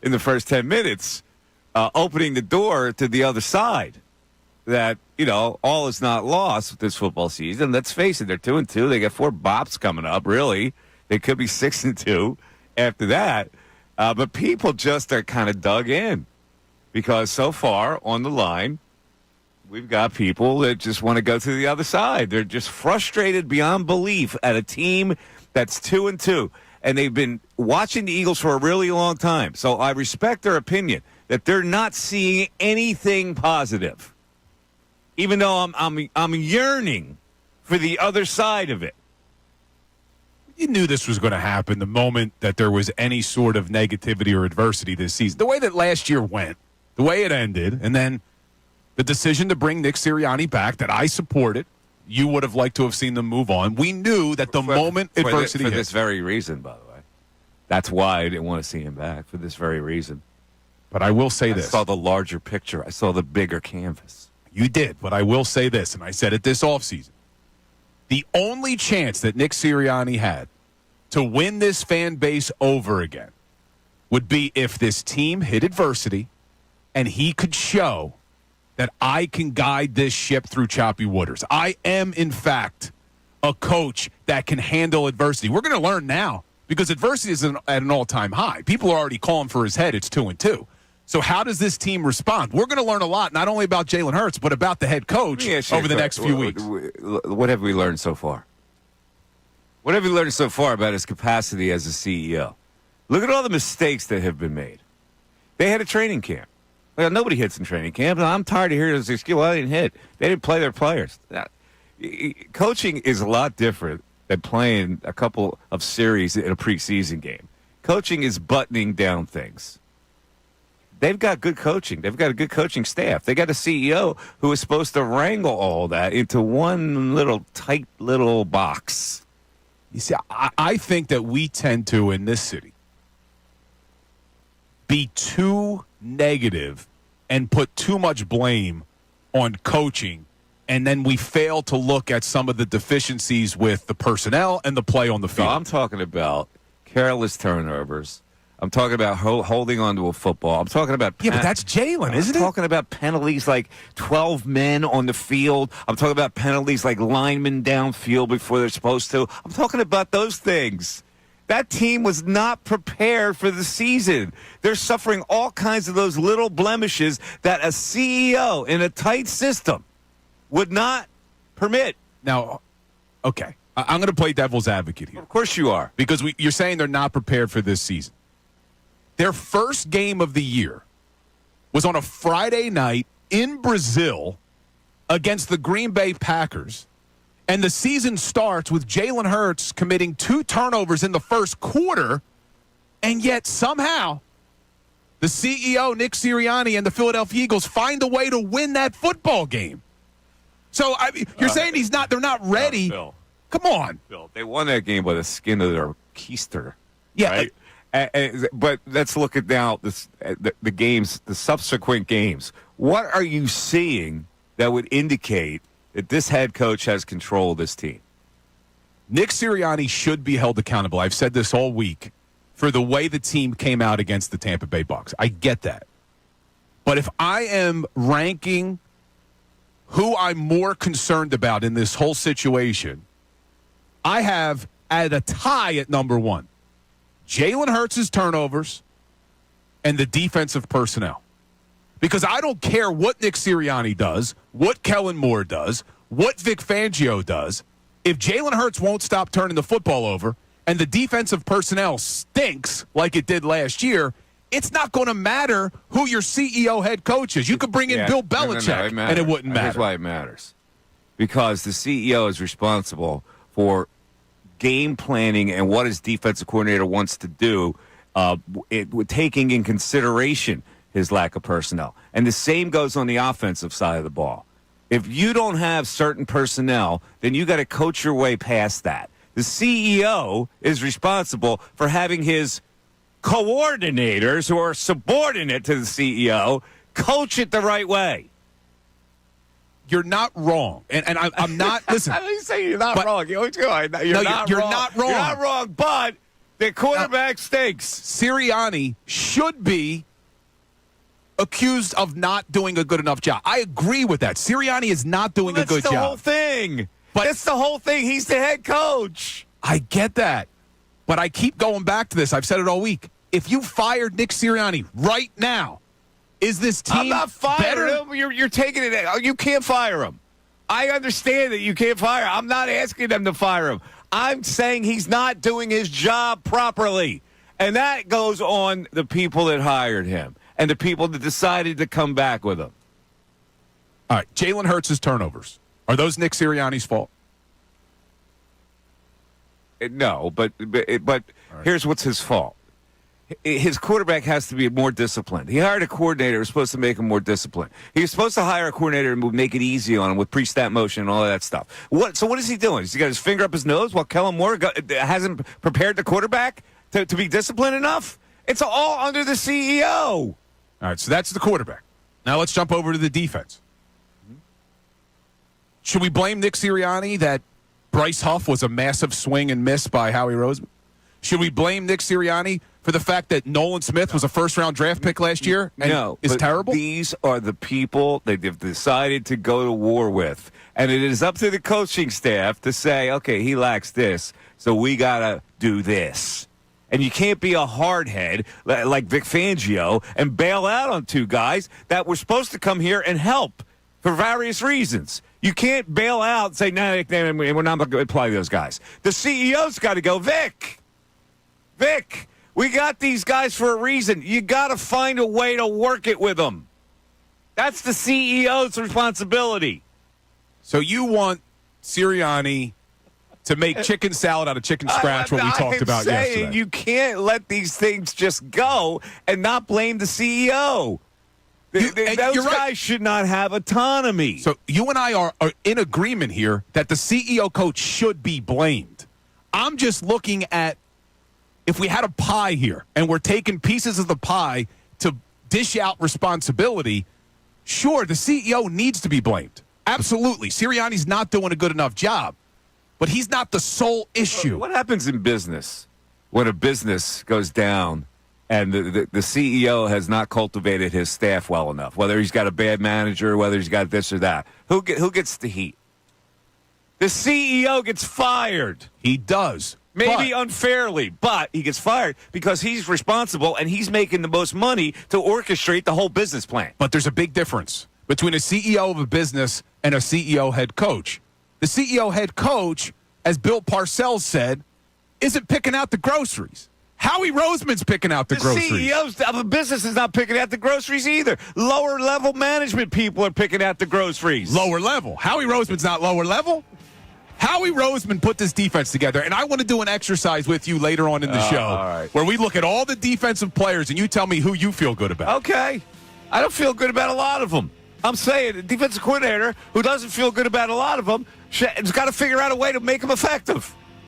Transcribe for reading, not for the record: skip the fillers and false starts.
in the first 10 minutes, opening the door to the other side. That, all is not lost with this football season. Let's face it, they're 2-2. They got 4 bops coming up, really. They could be 6-2 after that. But people just are kind of dug in because so far on the line, we've got people that just want to go to the other side. They're just frustrated beyond belief at a team that's 2-2. And they've been watching the Eagles for a really long time. So I respect their opinion that they're not seeing anything positive. Even though I'm yearning for the other side of it. You knew this was going to happen the moment that there was any sort of negativity or adversity this season. The way that last year went, the way it ended, and then the decision to bring Nick Sirianni back that I supported, you would have liked to have seen them move on. We knew that the moment adversity hit. For this very reason, by the way. That's why I didn't want to see him back, for this very reason. But I will say this. I saw the larger picture. I saw the bigger canvas. You did, but I will say this, and I said it this offseason. The only chance that Nick Sirianni had to win this fan base over again would be if this team hit adversity and he could show that I can guide this ship through choppy waters. I am, in fact, a coach that can handle adversity. We're going to learn now because adversity is at an all-time high. People are already calling for his head. It's 2-2. So how does this team respond? We're going to learn a lot, not only about Jalen Hurts, but about the head coach over the next few weeks. What have we learned so far? What have we learned so far about his capacity as a CEO? Look at all the mistakes that have been made. They had a training camp. Well, nobody hits in training camp. I'm tired of hearing this excuse. Well, I didn't hit. They didn't play their players. Coaching is a lot different than playing a couple of series in a preseason game. Coaching is buttoning down things. They've got good coaching. They've got a good coaching staff. They got a CEO who is supposed to wrangle all that into one little tight little box. You see, I think that we tend to, in this city, be too negative and put too much blame on coaching, and then we fail to look at some of the deficiencies with the personnel and the play on the field. So I'm talking about careless turnovers. I'm talking about holding on to a football. I'm talking about... Yeah, but that's Jalen, isn't it? I'm talking about penalties like 12 men on the field. I'm talking about penalties like linemen downfield before they're supposed to. I'm talking about those things. That team was not prepared for the season. They're suffering all kinds of those little blemishes that a CEO in a tight system would not permit. Now, okay, I'm going to play devil's advocate here. Of course you are. Because you're saying they're not prepared for this season. Their first game of the year was on a Friday night in Brazil against the Green Bay Packers. And the season starts with Jalen Hurts committing 2 turnovers in the first quarter. And yet somehow the CEO, Nick Sirianni, and the Philadelphia Eagles find a way to win that football game. So you're saying they're not ready. Bill. Come on. Bill, they won that game by the skin of their keister. Yeah. Right? But let's look at now the games, the subsequent games. What are you seeing that would indicate that this head coach has control of this team? Nick Sirianni should be held accountable. I've said this all week for the way the team came out against the Tampa Bay Bucs. I get that. But if I am ranking who I'm more concerned about in this whole situation, I have at a tie at number 1. Jalen Hurts' turnovers and the defensive personnel. Because I don't care what Nick Sirianni does, what Kellen Moore does, what Vic Fangio does. If Jalen Hurts won't stop turning the football over and the defensive personnel stinks like it did last year, it's not going to matter who your CEO head coach is. You could bring in Bill Belichick, and it wouldn't matter. Here's why it matters. Because the CEO is responsible for game planning and what his defensive coordinator wants to do, taking in consideration his lack of personnel. And the same goes on the offensive side of the ball. If you don't have certain personnel, then you got to coach your way past that. The CEO is responsible for having his coordinators who are subordinate to the CEO coach it the right way. You're not wrong. And I'm not, listen. I didn't say you're not wrong. You're not wrong. You're not wrong. You're not wrong, but The quarterback stinks. Sirianni should be accused of not doing a good enough job. I agree with that. Sirianni is not doing a good job. That's the whole thing. But that's the whole thing. He's the head coach. I get that. But I keep going back to this. I've said it all week. If you fired Nick Sirianni right now, is this team I'm not firing better? him. You're taking it. You can't fire him. I understand that you can't fire him. I'm not asking them to fire him. I'm saying he's not doing his job properly. And that goes on the people that hired him and the people that decided to come back with him. All right, Jalen Hurts' turnovers. Are those Nick Sirianni's fault? No, but right. Here's what's his fault. His quarterback has to be more disciplined. He hired a coordinator who was supposed to make him more disciplined. He was supposed to hire a coordinator and make it easy on him with pre-snap motion and all of that stuff. So what is he doing? Has he got his finger up his nose while Kellen Moore hasn't prepared the quarterback to be disciplined enough? It's all under the CEO. All right, so that's the quarterback. Now let's jump over to the defense. Should we blame Nick Sirianni that Bryce Huff was a massive swing and miss by Howie Roseman? Should we blame Nick Sirianni for the fact that Nolan Smith was a first-round draft pick last year and is terrible? These are the people they've decided to go to war with. And it is up to the coaching staff to say, okay, he lacks this, so we got to do this. And you can't be a hardhead like Vic Fangio and bail out on two guys that were supposed to come here and help for various reasons. You can't bail out and say, no, we're not going to apply those guys. The CEO's got to go, Vic, we got these guys for a reason. You got to find a way to work it with them. That's the CEO's responsibility. So you want Sirianni to make chicken salad out of chicken scratch, what we talked about yesterday. You can't let these things just go and not blame the CEO. Those guys should not have autonomy. So you and I are in agreement here that the CEO coach should be blamed. I'm just looking at if we had a pie here and we're taking pieces of the pie to dish out responsibility, sure, the CEO needs to be blamed. Absolutely. Sirianni's not doing a good enough job, but he's not the sole issue. What happens in business when a business goes down and the CEO has not cultivated his staff well enough, whether he's got a bad manager, whether he's got this or that? Who gets the heat? The CEO gets fired. He does. Maybe unfairly, but he gets fired because he's responsible and he's making the most money to orchestrate the whole business plan. But there's a big difference between a CEO of a business and a CEO head coach. The CEO head coach, as Bill Parcells said, isn't picking out the groceries. Howie Roseman's picking out the groceries. The CEOs of a business is not picking out the groceries either. Lower level management people are picking out the groceries. Lower level. Howie Roseman's not lower level. Howie Roseman put this defense together, and I want to do an exercise with you later on in the show where we look at all the defensive players and you tell me who you feel good about. Okay. I don't feel good about a lot of them. I'm saying a defensive coordinator who doesn't feel good about a lot of them has got to figure out a way to make them effective.